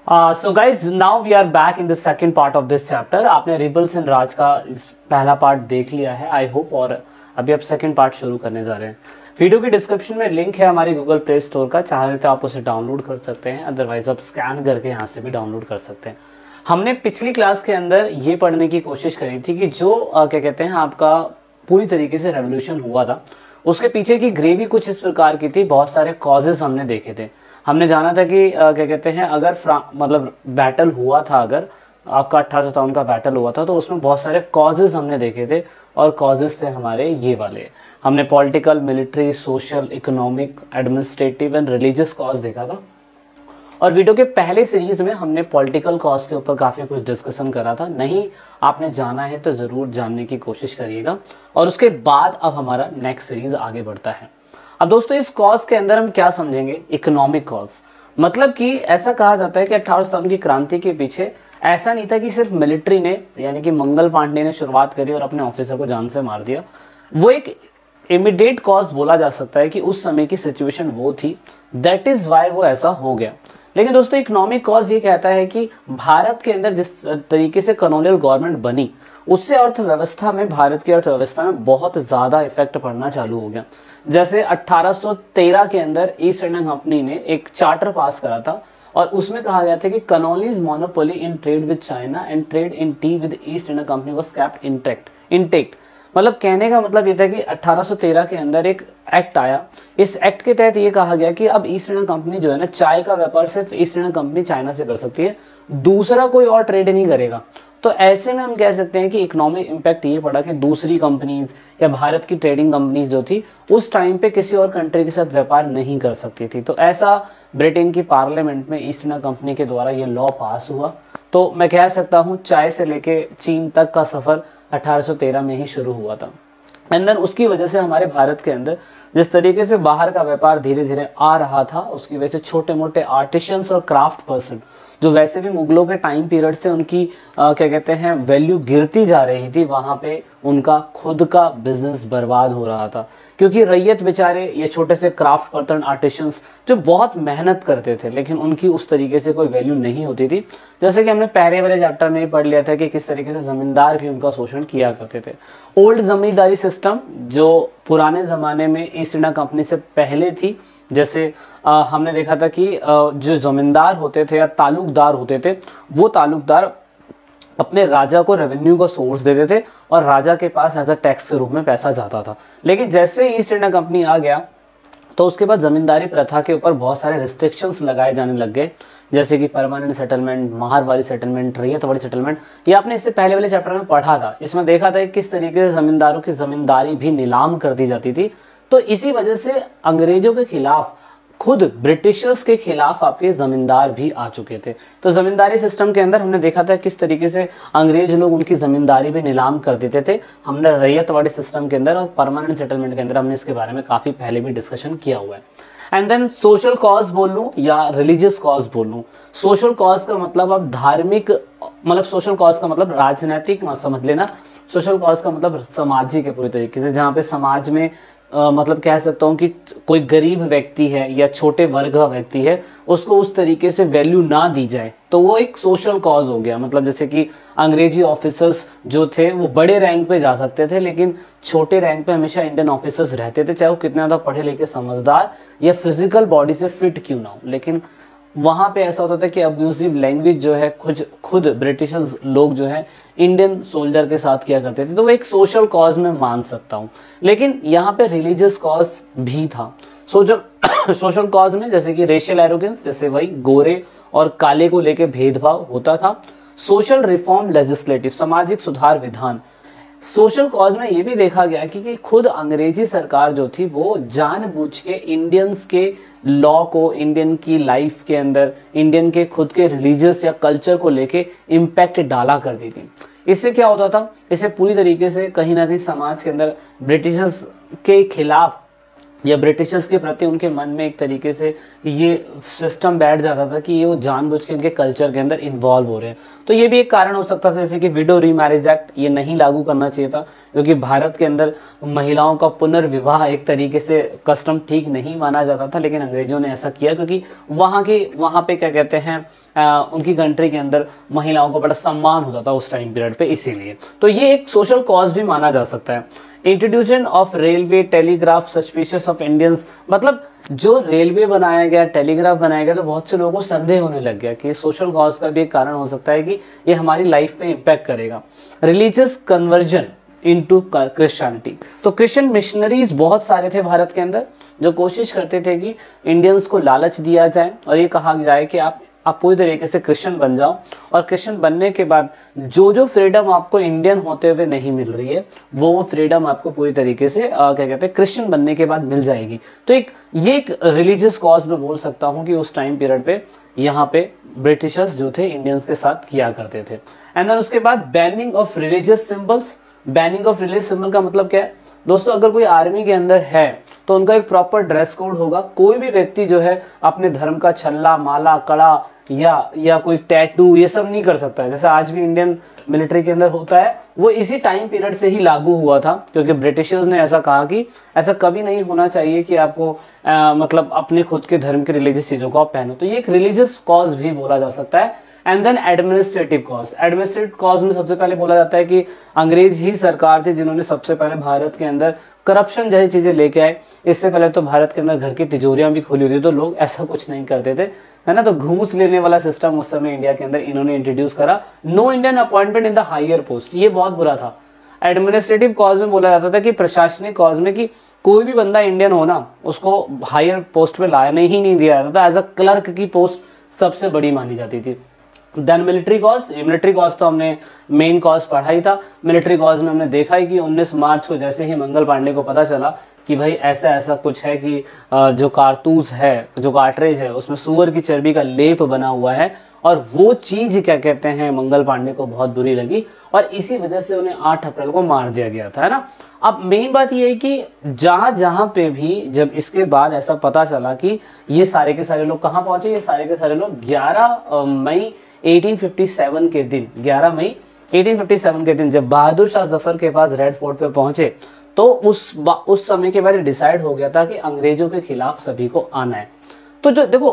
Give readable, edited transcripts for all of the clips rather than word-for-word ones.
So guys now we are back in the second part of this chapter. आपने rebels and Raj का पहला part देख लिया है आई होप, और अभी आप सेकंड पार्ट शुरू करने जा रहे हैं। वीडियो की डिस्क्रिप्शन में लिंक है हमारी गूगल प्ले स्टोर का, चाहे तो आप उसे डाउनलोड कर सकते हैं, अदरवाइज आप स्कैन करके यहाँ से भी डाउनलोड कर सकते हैं। हमने पिछली क्लास के अंदर ये पढ़ने की कोशिश करी थी कि जो क्या कहते हैं आपका पूरी तरीके से रेवोल्यूशन हुआ था, उसके पीछे की ग्रेवी कुछ इस प्रकार की थी। बहुत सारे कॉजेज हमने देखे थे। हमने जाना था कि क्या कहते हैं अगर मतलब बैटल हुआ था, अगर आपका 1857 का बैटल हुआ था, तो उसमें बहुत सारे कॉजेज हमने देखे थे, और कॉजेज थे हमारे ये वाले। हमने political, military, social, economic, administrative and religious cause देखा था। और वीडियो के पहले सीरीज में हमने पॉलिटिकल कॉज के ऊपर काफ़ी कुछ डिस्कशन करा था। नहीं आपने जाना है तो ज़रूर जानने की कोशिश करिएगा। और उसके बाद अब हमारा नेक्स्ट सीरीज आगे बढ़ता है। अब दोस्तों इस कॉज के अंदर हम क्या समझेंगे? Economic cause. मतलब कि ऐसा कहा जाता है कि 1857 की क्रांति के पीछे ऐसा नहीं था कि सिर्फ मिलिट्री ने, यानी कि मंगल पांडे ने शुरुआत करी और अपने ऑफिसर को जान से मार दिया। वो एक इमीडिएट कॉज बोला जा सकता है कि उस समय की सिचुएशन वो थी, दैट इज वाई वो ऐसा हो गया। लेकिन दोस्तों इकोनॉमिक कॉज ये कहता है कि भारत के अंदर जिस तरीके से कॉलोनियल गवर्नमेंट बनी, उससे अर्थव्यवस्था में, भारत की अर्थव्यवस्था में बहुत ज़्यादा इफेक्ट पड़ना चालू हो गया। जैसे 1813 के अंदर ईस्ट इंडिया कंपनी ने एक चार्टर पास करा था, और उसमें कहा गया था कि colonies monopoly in trade with China and trade in T with east India company was kept intact. मतलब कहने का मतलब ये था कि 1813 के अंदर एक एक्ट आया। इस एक्ट के तहत ये कहा गया कि अब ईस्ट इंडिया कंपनी जो है ना, चाय का व्यापार सिर्फ ईस्ट इंडिया कंपनी चाइना से कर सकती है, दूसरा कोई और ट्रेड नहीं करेगा। तो ऐसे में हम कह सकते हैं कि इकोनॉमिक इम्पैक्ट ये पड़ा कि दूसरी कंपनीज या भारत की ट्रेडिंग कंपनीज जो थी उस टाइम पे किसी और कंट्री के साथ व्यापार नहीं कर सकती थी। तो ऐसा ब्रिटेन की पार्लियामेंट में ईस्ट इंडिया कंपनी के द्वारा ये लॉ पास हुआ। तो मैं कह सकता हूँ चाय से लेके चीन तक का सफर 1813 में ही शुरू हुआ था। एंड देन उसकी वजह से हमारे भारत के अंदर जिस तरीके से बाहर का व्यापार धीरे धीरे आ रहा था, उसकी वजह से छोटे मोटे आर्टिशियंस और क्राफ्ट पर्सन जो वैसे भी मुगलों के टाइम पीरियड से उनकी क्या कहते हैं वैल्यू गिरती जा रही थी, वहाँ पे उनका खुद का बिजनेस बर्बाद हो रहा था। क्योंकि रैयत बेचारे, ये छोटे से क्राफ्ट पर्सन आर्टिशियंस जो बहुत मेहनत करते थे, लेकिन उनकी उस तरीके से कोई वैल्यू नहीं होती थी। जैसे कि हमने पहले वाले चैप्टर में ही पढ़ लिया था कि किस तरीके से जमींदार भी उनका शोषण किया करते थे। ओल्ड जमींदारी सिस्टम जो पुराने ज़माने में ईस्ट इंडिया कंपनी से पहले थी, जैसे हमने देखा था कि जो जमींदार होते थे या तालुकदार होते थे, वो तालुकदार अपने राजा को रेवेन्यू का सोर्स देते थे और राजा के पास एज अ टैक्स के रूप में पैसा जाता था। लेकिन जैसे ईस्ट इंडिया कंपनी आ गया तो उसके बाद जमींदारी प्रथा के ऊपर बहुत सारे रिस्ट्रिक्शंस लगाए जाने लग गए, जैसे कि परमानेंट सेटलमेंट, महारवारी सेटलमेंट, रैयत वाली सेटलमेंट। ये आपने इससे पहले वाले चैप्टर में पढ़ा था। इसमें देखा था कि किस तरीके से जमींदारों की जमींदारी भी नीलाम कर दी जाती थी। तो इसी वजह से अंग्रेजों के खिलाफ, खुद ब्रिटिशर्स के खिलाफ आपके जमींदार भी आ चुके थे। तो जमींदारी सिस्टम के अंदर हमने देखा था किस तरीके से अंग्रेज लोग उनकी जमींदारी भी नीलाम कर देते थे। हमने रैयत वाले सिस्टम के अंदर और परमानेंट सेटलमेंट के अंदर हमने इसके बारे में काफी पहले भी डिस्कशन किया हुआ है। एंड देन सोशल कॉज बोल लूँ या रिलीजियस कॉज बोल लूँ। सोशल कॉज का मतलब अब धार्मिक, मतलब सोशल कॉज का मतलब राजनीतिक मत समझ लेना। सोशल कॉज का मतलब सामाजिक है पूरी तरीके से, जहाँ पे समाज में मतलब कह सकता हूँ कि कोई गरीब व्यक्ति है या छोटे वर्ग का व्यक्ति है, उसको उस तरीके से वैल्यू ना दी जाए, तो वो एक सोशल कॉज हो गया। मतलब जैसे कि अंग्रेजी ऑफिसर्स जो थे वो बड़े रैंक पे जा सकते थे, लेकिन छोटे रैंक पे हमेशा इंडियन ऑफिसर्स रहते थे, चाहे वो कितना ज़्यादा पढ़े लिखे, समझदार या फिजिकल बॉडी से फिट क्यों ना हो। लेकिन वहाँ पे ऐसा होता था कि अब्यूजिव लैंग्वेज जो है खुद ब्रिटिशर्स लोग जो है इंडियन सोल्जर के साथ किया करते थे। तो वो एक सोशल कॉज में मान सकता हूँ। लेकिन यहाँ पे रिलीजियस कॉज भी था। सोशल कॉज में जैसे कि रेशियल एरोगेंस, जैसे वही गोरे और काले को लेके भेदभाव होता था। सोशल रिफॉर्म लेजिस्लेटिव, सामाजिक सुधार विधान। सोशल कॉज में ये भी देखा गया कि खुद अंग्रेजी सरकार जो थी वो जानबूझ के इंडियंस के लॉ को, इंडियन की लाइफ के अंदर, इंडियन के खुद के रिलीजियस या कल्चर को लेके इम्पैक्ट डाला करती थी। इससे क्या होता था? इससे पूरी तरीके से कहीं ना कहीं समाज के अंदर ब्रिटिशर्स के खिलाफ या ब्रिटिशर्स के प्रति उनके मन में एक तरीके से ये सिस्टम बैठ जाता था कि ये वो जानबूझ के इनके कल्चर के अंदर इन्वॉल्व हो रहे हैं। तो ये भी एक कारण हो सकता था, जैसे कि विडो रीमैरिज एक्ट ये नहीं लागू करना चाहिए था, क्योंकि भारत के अंदर महिलाओं का पुनर्विवाह एक तरीके से कस्टम ठीक नहीं माना जाता था, लेकिन अंग्रेजों ने ऐसा किया क्योंकि वहाँ पे क्या कहते हैं उनकी कंट्री के अंदर महिलाओं को बड़ा सम्मान होता था उस टाइम पीरियड पे, इसीलिए। तो ये एक सोशल कॉज भी माना जा सकता है। Introduction of railway telegraph suspicious of Indians, मतलब जो रेलवे बनाया गया, टेलीग्राफ बनाया गया, तो बहुत से लोगों को संदेह होने लग गया कि सोशल कॉज का भी एक कारण हो सकता है कि ये हमारी लाइफ पे इम्पैक्ट करेगा। रिलीजियस कन्वर्जन इनटू क्रिश्चियनिटी, तो क्रिश्चियन मिशनरीज बहुत सारे थे भारत के अंदर जो कोशिश करते थे कि इंडियंस को लालच दिया जाए और ये कहा जाए कि आप पूरी तरीके से क्रिश्चियन बन जाओ, और क्रिश्चियन बनने के बाद जो फ्रीडम आपको इंडियन होते हुए नहीं मिल रही है वो फ्रीडम आपको पूरी तरीके से क्या कहते हैं क्रिश्चियन बनने के बाद मिल जाएगी। तो ये एक रिलीजियस कॉज में बोल सकता हूँ कि उस टाइम पीरियड पे यहाँ पे ब्रिटिशर्स जो थे इंडियंस के साथ किया करते थे। एंड देन उसके बाद banning of religious symbols. Banning of religious symbol का मतलब क्या है दोस्तों, अगर कोई आर्मी के अंदर है तो उनका एक प्रॉपर ड्रेस कोड होगा। कोई भी व्यक्ति जो है अपने धर्म का छल्ला, माला, कड़ा या कोई टैटू ये सब नहीं कर सकता है, जैसे आज भी इंडियन मिलिट्री के अंदर होता है। वो इसी टाइम पीरियड से ही लागू हुआ था, क्योंकि ब्रिटिशर्स ने ऐसा कहा कि ऐसा कभी नहीं होना चाहिए कि आपको मतलब अपने खुद के धर्म के रिलीजियस चीजों को आप पहनो। तो ये एक रिलीजियस कॉज भी बोला जा सकता है। And then administrative cause. Administrative cause में सबसे पहले बोला जाता है कि अंग्रेज ही सरकार थी जिन्होंने सबसे पहले भारत के अंदर करप्शन जैसी चीजें लेके आए। इससे पहले तो भारत के अंदर घर की तिजोरियां भी खुली होती, तो लोग ऐसा कुछ नहीं करते थे, है ना। तो घूस लेने वाला सिस्टम उस समय इंडिया के अंदर इन्होंने इंट्रोड्यूस करा। No Indian appointment in the higher post, ये बहुत बुरा था। एडमिनिस्ट्रेटिव कॉज में बोला जाता था कि प्रशासनिक कॉज में कि कोई भी बंदा इंडियन हो ना उसको हायर पोस्ट पे लाने ही नहीं दिया जाता था। एज अ क्लर्क की पोस्ट सबसे बड़ी मानी जाती थी। Then military cause. Military cause तो हमने मेन कॉज पढ़ा ही था। मिलिट्री कॉज में हमने देखा ही कि 19 मार्च को जैसे ही मंगल पांडे को पता चला कि भाई ऐसा ऐसा कुछ है कि जो कारतूस है, जो कार्ट्रेज है, उसमें सूअर की चर्बी का लेप बना हुआ है, और वो चीज क्या कहते हैं मंगल पांडे को बहुत बुरी लगी, और इसी वजह से उन्हें 8 अप्रैल को मार दिया गया था, है ना। अब मेन बात ये है कि जहां जहां पे भी जब इसके बाद ऐसा पता चला कि ये सारे के सारे लोग कहाँ पहुंचे, ये सारे के सारे लोग 11 मई 1857 के दिन, 11 मई 1857 के दिन जब बहादुर शाह जफर के पास रेड फोर्ट पे पहुंचे, तो उस समय के बाद डिसाइड हो गया था कि अंग्रेजों के खिलाफ सभी को आना है। तो जो देखो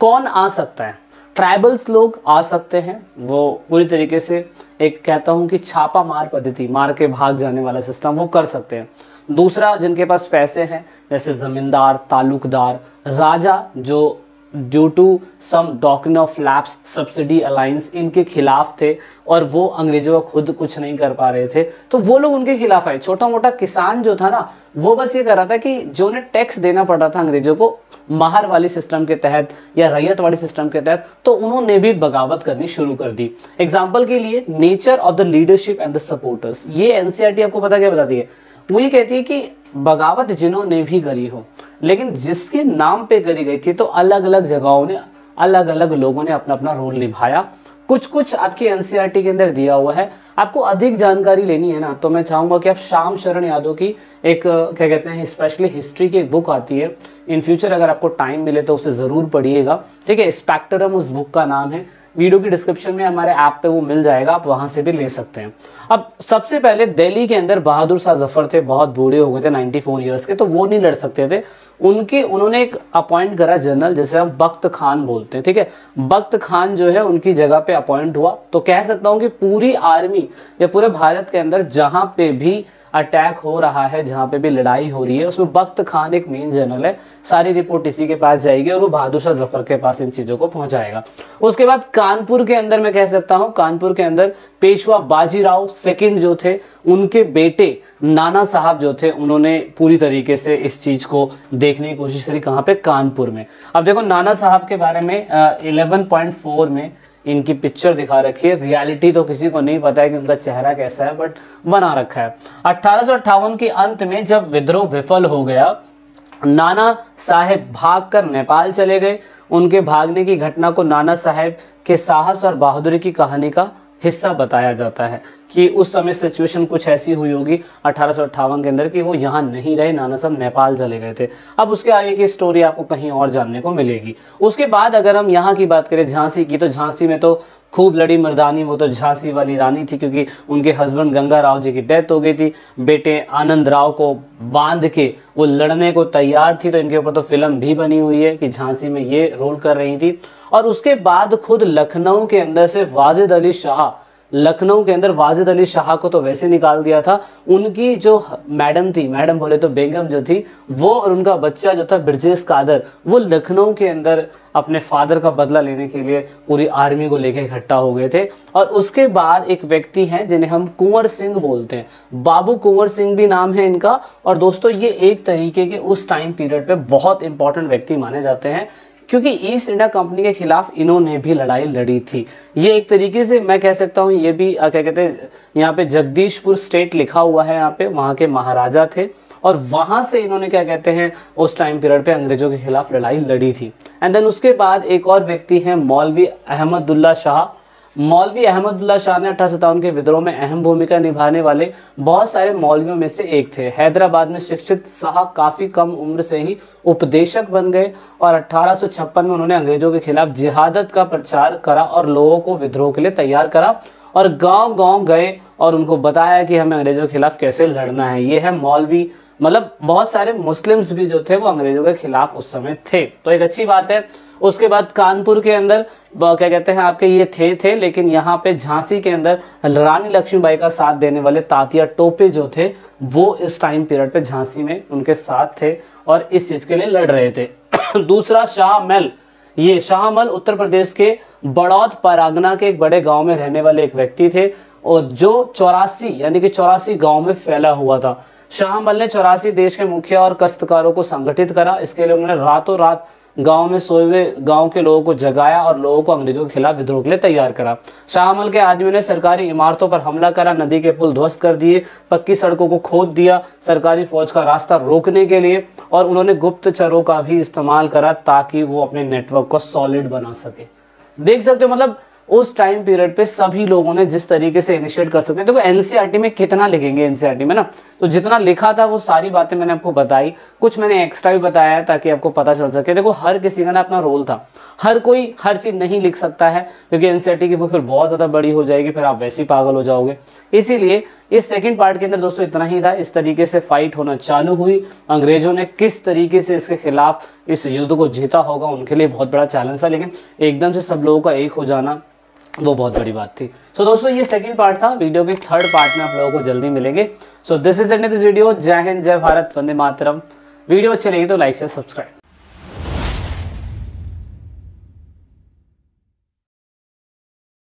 कौन आ सकता है, ट्राइबल्स लोग आ सकते हैं, वो पूरी तरीके से एक कहता हूं कि छापा मार पद्धति, मार के भाग जाने वाला सिस्टम वो कर सकते हैं। दूसरा, जिनके पास पैसे हैं जैसे जमींदार, तालुकदार, राजा जो due to some doctrine of lapse subsidy alliance इनके खिलाफ थे और वो अंग्रेजों का खुद कुछ नहीं कर पा रहे थे, तो वो लोग उनके खिलाफ आए। छोटा मोटा किसान जो था ना वो बस ये कर रहा था कि जो उन्हें टैक्स देना पड़ रहा था अंग्रेजों को महार वाली सिस्टम के तहत या रैयत वाली सिस्टम के तहत, तो उन्होंने भी बगावत करनी शुरू कर दी। एग्जाम्पल के लिए nature of the leadership and the supporters, ये एनसीईआरटी आपको पता क्या बताती है, वो ये कहती है कि बगावत जिन्होंने भी करी हो, लेकिन जिसके नाम पे करी गई थी, तो अलग अलग जगहों ने अलग अलग लोगों ने अपना अपना रोल निभाया। कुछ कुछ आपकी एनसीईआरटी के अंदर दिया हुआ है। आपको अधिक जानकारी लेनी है ना, तो मैं चाहूंगा कि आप श्याम शरण यादव की एक क्या कहते हैं स्पेशली हिस्ट्री की एक बुक आती है, इन फ्यूचर अगर आपको टाइम मिले तो उसे जरूर पढ़िएगा, ठीक है। स्पेक्ट्रम उस बुक का नाम है, वीडियो की डिस्क्रिप्शन में हमारे ऐप पे वो मिल जाएगा, आप वहां से भी ले सकते हैं। अब सबसे पहले दिल्ली के अंदर बहादुर शाह जफर थे, बहुत बूढ़े हो गए थे, 94 ईयर्स के, तो वो नहीं लड़ सकते थे। उन्होंने एक अपॉइंट करा जनरल, जैसे हम बख्त खान बोलते हैं, ठीक है। बख्त खान जो है उनकी जगह पे अपॉइंट हुआ। तो कह सकता हूं कि पूरी आर्मी या पूरे भारत के अंदर जहां पे भी अटैक हो रहा है, जहां पे भी लड़ाई हो रही है, उसमें बख्त खान एक मेन जनरल है। सारी रिपोर्ट इसी के पास जाएगी और वो बहादुर शाह जफर के पास इन चीजों को पहुंचाएगा। उसके बाद कानपुर के अंदर मैं कह सकता हूं, कानपुर के अंदर पेशवा बाजीराव सेकंड जो थे, उनके बेटे नाना साहब जो थे, उन्होंने पूरी तरीके से इस चीज को देखने की कोशिश करी। कहां पे? कानपुर में। अब देखो नाना साहब के बारे में 11.4 में इनकी पिक्चर दिखा रखी है। रियलिटी तो किसी को नहीं पता है कि उनका चेहरा कैसा है, बट बना रखा है। 1858 के अंत में जब विद्रोह विफल हो गया, नाना साहेब भागकर नेपाल चले गए। उनके भागने की घटना को नाना साहेब के साहस और बहादुरी की कहानी का हिस्सा बताया जाता है कि उस समय सिचुएशन कुछ ऐसी हुई होगी 1858 के अंदर कि वो यहाँ नहीं रहे, नाना साहब नेपाल चले गए थे। अब उसके आगे की स्टोरी आपको कहीं और जानने को मिलेगी। उसके बाद अगर हम यहाँ की बात करें झांसी की, तो झांसी में तो खूब लड़ी मर्दानी, वो तो झांसी वाली रानी थी, क्योंकि उनके हस्बैंड गंगा राव जी की डेथ हो गई थी। बेटे आनंद राव को बांध के वो लड़ने को तैयार थी, तो इनके ऊपर तो फिल्म भी बनी हुई है कि झांसी में ये रोल कर रही थी। और उसके बाद खुद लखनऊ के अंदर से वाजिद अली शाह, लखनऊ के अंदर वाजिद अली शाह को तो वैसे निकाल दिया था, उनकी जो मैडम थी, मैडम बोले तो बेगम जो थी, वो और उनका बच्चा जो था ब्रजेश कादर, वो लखनऊ के अंदर अपने फादर का बदला लेने के लिए पूरी आर्मी को लेकर इकट्ठा हो गए थे। और उसके बाद एक व्यक्ति हैं जिन्हें हम कुंवर सिंह बोलते हैं, बाबू कुंवर सिंह भी नाम है इनका। और दोस्तों ये एक तरीके के उस टाइम पीरियड पे बहुत इंपॉर्टेंट व्यक्ति माने जाते हैं, क्योंकि ईस्ट इंडिया कंपनी के खिलाफ इन्होंने भी लड़ाई लड़ी थी। ये एक तरीके से मैं कह सकता हूँ, ये भी क्या कहते हैं, यहाँ पे जगदीशपुर स्टेट लिखा हुआ है, यहाँ पे वहाँ के महाराजा थे और वहां से इन्होंने क्या कहते हैं उस टाइम पीरियड पे अंग्रेजों के खिलाफ लड़ाई लड़ी थी। एंड देन उसके बाद एक और व्यक्ति हैं मौलवी अहमदुल्ला शाह। मौलवी अहमदुल्ला शाह ने 1857 के विद्रोह में अहम भूमिका निभाने वाले बहुत सारे मौलवियों में से एक थे। हैदराबाद में शिक्षित शाह काफी कम उम्र से ही उपदेशक बन गए और 1856 में उन्होंने अंग्रेजों के खिलाफ जिहादत का प्रचार करा और लोगों को विद्रोह के लिए तैयार करा और गांव गांव गए और उनको बताया कि हमें अंग्रेजों के खिलाफ कैसे लड़ना है। ये है मौलवी, मतलब बहुत सारे मुस्लिम्स भी जो थे वो अंग्रेजों के खिलाफ उस समय थे, तो एक अच्छी बात है। उसके बाद कानपुर के अंदर क्या कहते हैं आपके ये थे, लेकिन यहाँ पे झांसी के अंदर रानी लक्ष्मीबाई का साथ देने वाले तात्या टोपे जो थे वो इस टाइम पीरियड पे झांसी में उनके साथ थे और इस चीज के लिए लड़ रहे थे। दूसरा शाहमल, ये शाहमल उत्तर प्रदेश के बड़ौद परागना के एक बड़े गांव में रहने वाले एक व्यक्ति थे और जो 84 गांव में फैला हुआ था। शाहमल ने 84 देश के मुखिया और काश्तकारों को संगठित करा। इसके लिए उन्होंने रातों रात गांव में सोए हुए गांव के लोगों को जगाया और लोगों को अंग्रेजों के खिलाफ विद्रोह के लिए तैयार करा। शाहमल के आदमियों ने सरकारी इमारतों पर हमला करा, नदी के पुल ध्वस्त कर दिए, पक्की सड़कों को खोद दिया सरकारी फौज का रास्ता रोकने के लिए, और उन्होंने गुप्तचरों का भी इस्तेमाल करा ताकि वो अपने नेटवर्क को सॉलिड बना सके। देख सकते हो मतलब उस टाइम पीरियड पे सभी लोगों ने जिस तरीके से इनिशिएट कर सकते हैं। देखो एनसीईआरटी में कितना लिखेंगे, एनसीईआरटी में ना, तो जितना लिखा था वो सारी बातें मैंने आपको बताई, कुछ मैंने एक्स्ट्रा भी बताया ताकि आपको पता चल सके। देखो हर किसी का ना अपना रोल था, हर कोई हर चीज नहीं लिख सकता है क्योंकि एनसीईआरटी की बुक फिर बहुत ज्यादा बड़ी हो जाएगी, फिर आप वैसे ही पागल हो जाओगे। इसीलिए इस सेकंड पार्ट के अंदर दोस्तों इतना ही था। इस तरीके से फाइट होना चालू हुई, अंग्रेजों ने किस तरीके से इसके खिलाफ इस युद्ध को जीता होगा उनके लिए बहुत बड़ा चैलेंज था, लेकिन एकदम से सब लोगों का एक हो जाना वो बहुत बड़ी बात थी। सो दोस्तों ये सेकंड पार्ट था, वीडियो के थर्ड पार्ट में आप लोगों को जल्दी मिलेंगे। So this is and this video. जय हिंद, जय भारत, वंदे मातरम। वीडियो अच्छी लगी तो लाइक शेयर सब्सक्राइब।